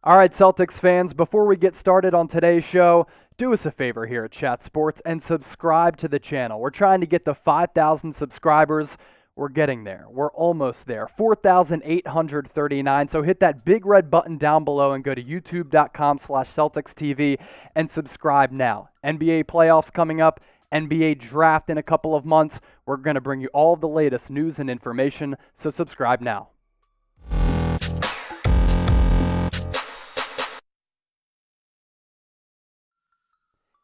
All right, Celtics fans, before we get started on today's show, do us a favor here at Chat Sports and subscribe to the channel. We're trying to get to 5,000 subscribers. We're getting there. We're almost there. 4,839. So hit that big red button down below and go to youtube.com/CelticsTV and subscribe now. NBA playoffs coming up. NBA draft in a couple of months. We're going to bring you all of the latest news and information, so subscribe now.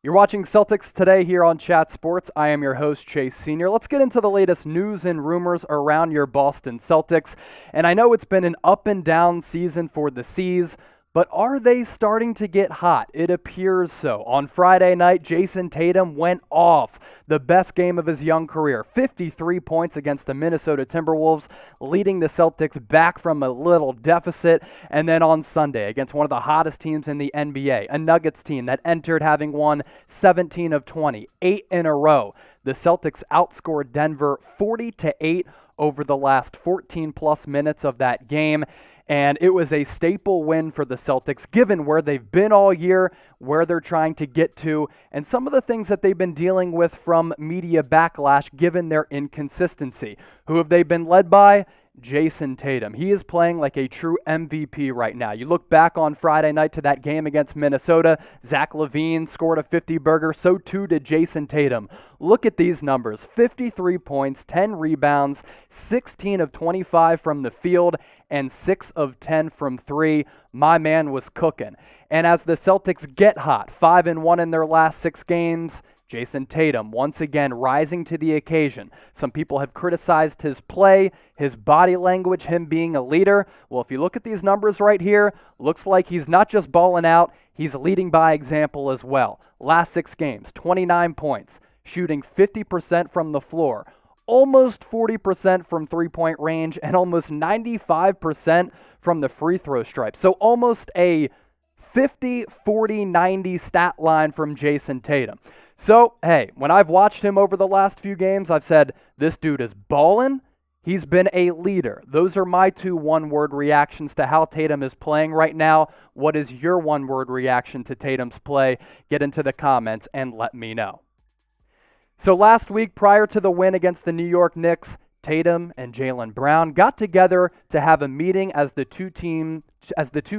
You're watching Celtics Today here on Chat Sports. I am your host, Chase Sr. Let's get into the latest news and rumors around your Boston Celtics. And I know it's been an up and down season for the C's, but are they starting to get hot? It appears so. On Friday night, Jayson Tatum went off. The best game of his young career. 53 points against the Minnesota Timberwolves, leading the Celtics back from a little deficit. And then on Sunday, against one of the hottest teams in the NBA, a Nuggets team that entered having won 17 of 20, 8 in a row. The Celtics outscored Denver 40-8 over the last 14-plus minutes of that game. And it was a staple win for the Celtics, given where they've been all year, where they're trying to get to, and some of the things that they've been dealing with from media backlash, given their inconsistency. Who have they been led by? Jayson Tatum. He is playing like a true MVP right now. You look back on Friday night to that game against Minnesota. Zach LaVine scored a 50-burger. So too did Jayson Tatum. Look at these numbers. 53 points, 10 rebounds, 16 of 25 from the field, and 6 of 10 from three. My man was cooking. And as the Celtics get hot, 5-1 in their last 6 games, Jayson Tatum once again rising to the occasion. Some people have criticized his play, his body language, him being a leader. Well, if you look at these numbers right here, looks like he's not just balling out, he's leading by example as well. Last 6 games, 29 points, shooting 50% from the floor, almost 40% from three-point range, and almost 95% from the free throw stripe. So almost a 50, 40, 90 stat line from Jayson Tatum. So, hey, when I've watched him over the last few games, I've said, this dude is ballin'. He's been a leader. Those are my 2 one-word reactions to how Tatum is playing right now. What is your one-word reaction to Tatum's play? Get into the comments and let me know. So last week, prior to the win against the New York Knicks, Tatum and Jaylen Brown got together to have a meeting as the two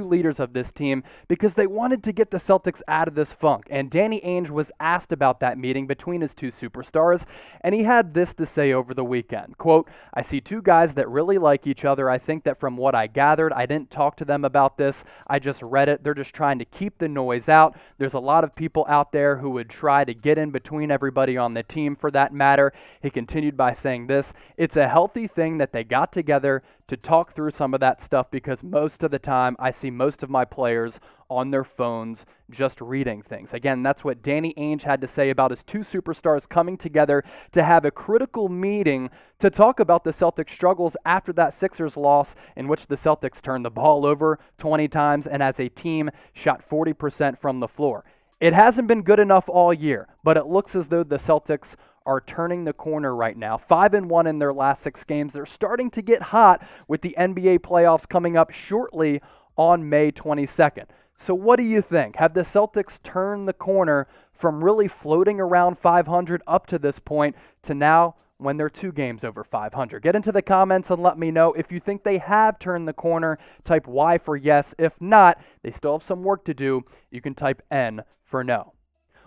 leaders of this team because they wanted to get the Celtics out of this funk. And Danny Ainge was asked about that meeting between his 2 superstars, and he had this to say over the weekend. Quote, "I see 2 guys that really like each other. I think that from what I gathered, I didn't talk to them about this. I just read it. They're just trying to keep the noise out. There's a lot of people out there who would try to get in between everybody on the team for that matter." He continued by saying this, "It's a healthy thing that they got together to talk through some of that stuff because most of the time I see most of my players on their phones just reading things." Again, that's what Danny Ainge had to say about his 2 superstars coming together to have a critical meeting to talk about the Celtics' struggles after that Sixers loss in which the Celtics turned the ball over 20 times and as a team shot 40% from the floor. It hasn't been good enough all year, but it looks as though the Celtics are turning the corner right now. 5-1 in their last 6 games. They're starting to get hot with the NBA playoffs coming up shortly on May 22nd. So what do you think? Have the Celtics turned the corner from really floating around 500 up to this point to now when they're 2 games over 500? Get into the comments and let me know if you think they have turned the corner. Type Y for yes. If not, they still have some work to do. You can type N for no.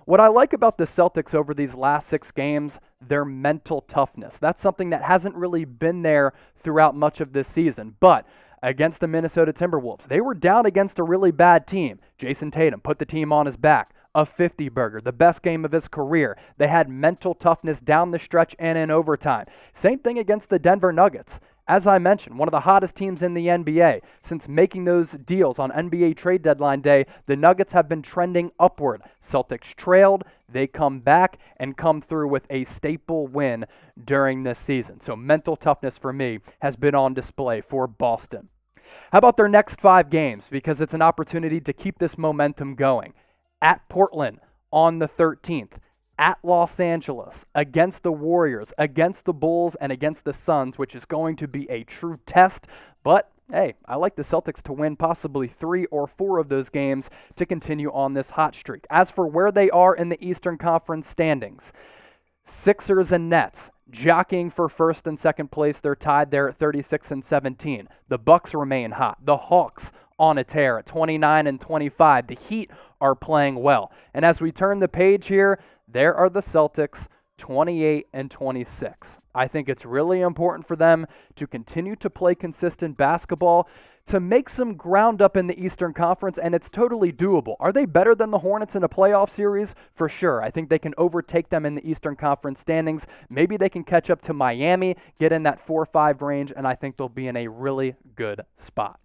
What I like about the Celtics over these last 6 games, their mental toughness. That's something that hasn't really been there throughout much of this season. But against the Minnesota Timberwolves, they were down against a really bad team. Jayson Tatum put the team on his back. A 50-burger, the best game of his career. They had mental toughness down the stretch and in overtime. Same thing against the Denver Nuggets. As I mentioned, one of the hottest teams in the NBA. Since making those deals on NBA trade deadline day, the Nuggets have been trending upward. Celtics trailed, they come back and come through with a staple win during this season. So mental toughness for me has been on display for Boston. How about their next 5 games? Because it's an opportunity to keep this momentum going. At Portland on the 13th. At Los Angeles, against the Warriors, against the Bulls, and against the Suns, which is going to be a true test. But Hey, I like the Celtics to win possibly 3 or 4 of those games to continue on this hot streak. As for where they are in the Eastern Conference standings, Sixers and Nets jockeying for first and second place. They're tied there at 36 and 17. The Bucks remain hot. The Hawks on a tear at 29 and 25. The Heat are playing well. And as we turn the page here, there are the Celtics, 28 and 26. I think it's really important for them to continue to play consistent basketball, to make some ground up in the Eastern Conference, and it's totally doable. Are they better than the Hornets in a playoff series? For sure. I think they can overtake them in the Eastern Conference standings. Maybe they can catch up to Miami, get in that 4-5 range, and I think they'll be in a really good spot.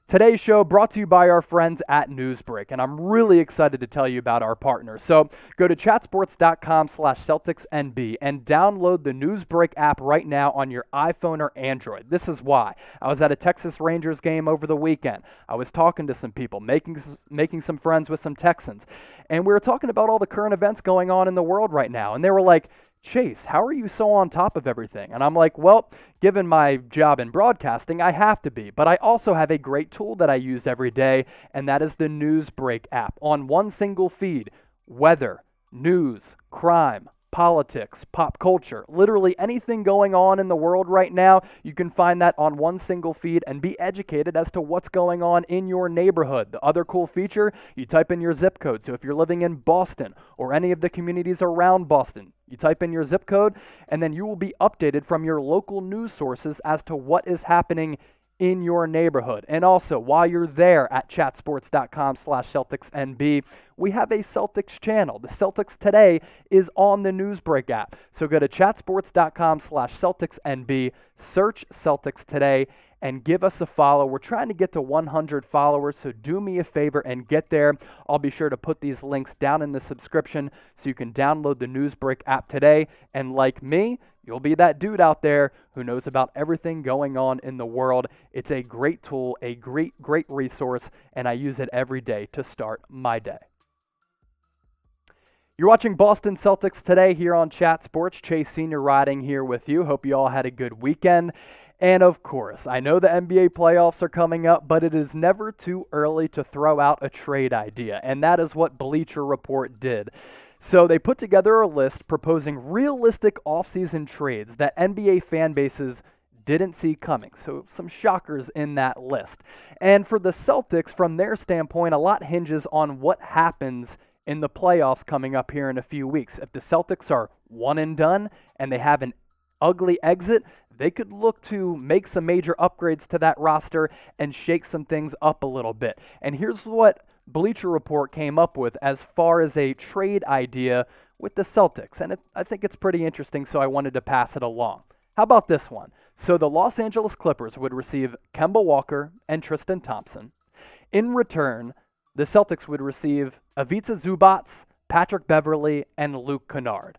Today's show brought to you by our friends at Newsbreak, and I'm really excited to tell you about our partners. So go to chatsports.com/CelticsNB and download the Newsbreak app right now on your iPhone or Android. This is why. I was at a Texas Rangers game over the weekend. I was talking to some people, making some friends with some Texans, and we were talking about all the current events going on in the world right now, and they were like, Chase, how are you so on top of everything? And I'm like, well, given my job in broadcasting, I have to be. But I also have a great tool that I use every day, and that is the Newsbreak app. On one single feed, weather, news, crime, politics, pop culture, literally anything going on in the world right now, you can find that on one single feed and be educated as to what's going on in your neighborhood. The other cool feature, you type in your zip code. So if you're living in Boston or any of the communities around Boston, you type in your zip code and then you will be updated from your local news sources as to what is happening in your neighborhood. And also, while you're there at chatsports.com/CelticsNB, we have a Celtics channel. The Celtics Today is on the Newsbreak app. So go to chatsports.com/CelticsNB, search Celtics Today, and give us a follow. We're trying to get to 100 followers, so do me a favor and get there. I'll be sure to put these links down in the subscription so you can download the Newsbreak app today. And like me, you'll be that dude out there who knows about everything going on in the world. It's a great tool, a great resource, and I use it every day to start my day. You're watching Boston Celtics Today here on Chat Sports. Chase Sr. riding here with you. Hope you all had a good weekend. And of course, I know the NBA playoffs are coming up, but it is never too early to throw out a trade idea, and that is what Bleacher Report did. So they put together a list proposing realistic offseason trades that NBA fan bases didn't see coming. So some shockers in that list. And for the Celtics, from their standpoint, a lot hinges on what happens in the playoffs coming up here in a few weeks. If the Celtics are one and done and they have an ugly exit, they could look to make some major upgrades to that roster and shake some things up a little bit. And here's what Bleacher Report came up with as far as a trade idea with the Celtics. And I think it's pretty interesting, so I wanted to pass it along. How about this one? So the Los Angeles Clippers would receive Kemba Walker and Tristan Thompson. In return, the Celtics would receive Ivica Zubac, Patrick Beverly, and Luke Kennaard.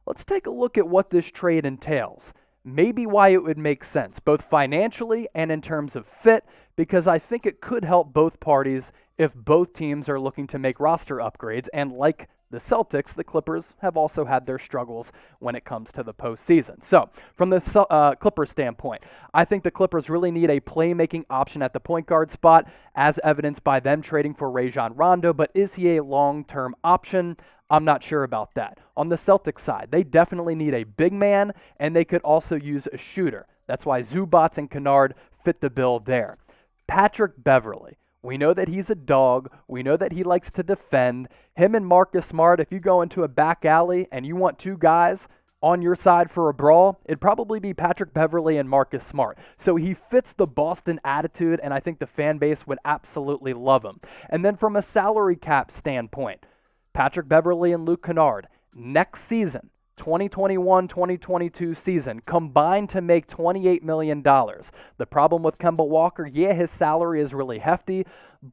Let's take a look at what this trade entails. Maybe why it would make sense, both financially and in terms of fit, because I think it could help both parties if both teams are looking to make roster upgrades. And like the Celtics, the Clippers have also had their struggles when it comes to the postseason. So from the Clippers standpoint, I think the Clippers really need a playmaking option at the point guard spot, as evidenced by them trading for Rajon Rondo. But is he a long-term option? I'm not sure about that. On the Celtics side, they definitely need a big man, and they could also use a shooter. That's why Zubac and Kennaard fit the bill there. Patrick Beverly, we know that he's a dog. We know that he likes to defend. Him and Marcus Smart, if you go into a back alley and you want two guys on your side for a brawl, it'd probably be Patrick Beverly and Marcus Smart. So he fits the Boston attitude, and I think the fan base would absolutely love him. And then from a salary cap standpoint, Patrick Beverly and Luke Kennaard, next season, 2021-2022 season, combined to make $28 million. The problem with Kemba Walker, yeah, his salary is really hefty,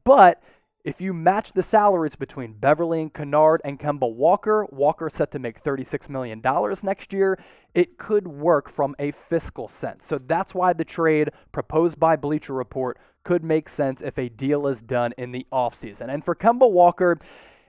but if you match the salaries between Beverly and Kennaard and Kemba Walker, Walker's set to make $36 million next year, it could work from a fiscal sense. So that's why the trade proposed by Bleacher Report could make sense if a deal is done in the offseason. And for Kemba Walker,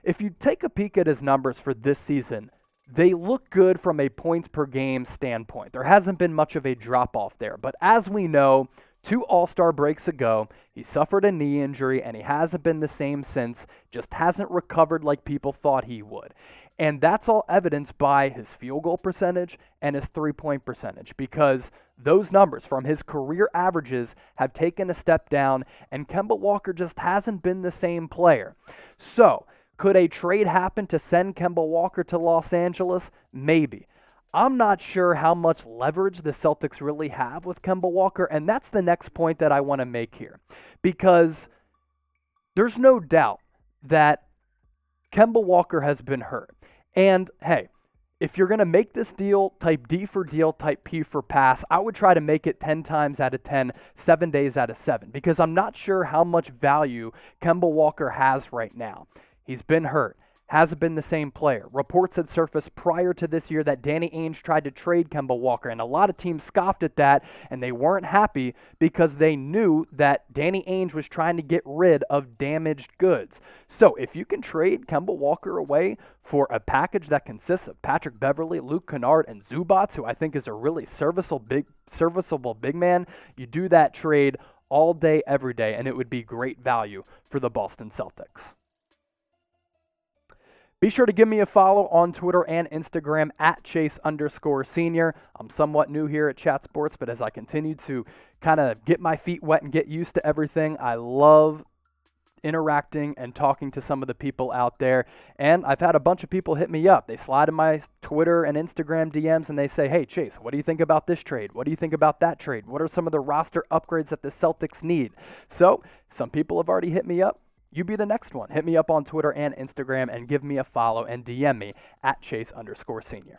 if you take a peek at his numbers for this season, they look good from a points per game standpoint. There hasn't been much of a drop-off there. But as we know, 2 All-Star breaks ago, he suffered a knee injury, and he hasn't been the same since, just hasn't recovered like people thought he would. And that's all evidenced by his field goal percentage and his three-point percentage, because those numbers from his career averages have taken a step down, and Kemba Walker just hasn't been the same player. So, could a trade happen to send Kemba Walker to Los Angeles? Maybe. I'm not sure how much leverage the Celtics really have with Kemba Walker, and that's the next point that I want to make here. Because there's no doubt that Kemba Walker has been hurt. And, hey, if you're going to make this deal type D for deal, type P for pass, I would try to make it 10 times out of 10, 7 days out of 7, because I'm not sure how much value Kemba Walker has right now. He's been hurt. Hasn't been the same player. Reports had surfaced prior to this year that Danny Ainge tried to trade Kemba Walker, and a lot of teams scoffed at that, and they weren't happy because they knew that Danny Ainge was trying to get rid of damaged goods. So if you can trade Kemba Walker away for a package that consists of Patrick Beverly, Luke Kennaard, and Zubac, who I think is a really serviceable big man, you do that trade all day, every day, and it would be great value for the Boston Celtics. Be sure to give me a follow on Twitter and Instagram at Chase_Senior. I'm somewhat new here at Chat Sports, but as I continue to kind of get my feet wet and get used to everything, I love interacting and talking to some of the people out there. And I've had a bunch of people hit me up. They slide in my Twitter and Instagram DMs and they say, hey, Chase, what do you think about this trade? What do you think about that trade? What are some of the roster upgrades that the Celtics need? So some people have already hit me up. You be the next one. Hit me up on Twitter and Instagram and give me a follow and DM me at Chase_Senior.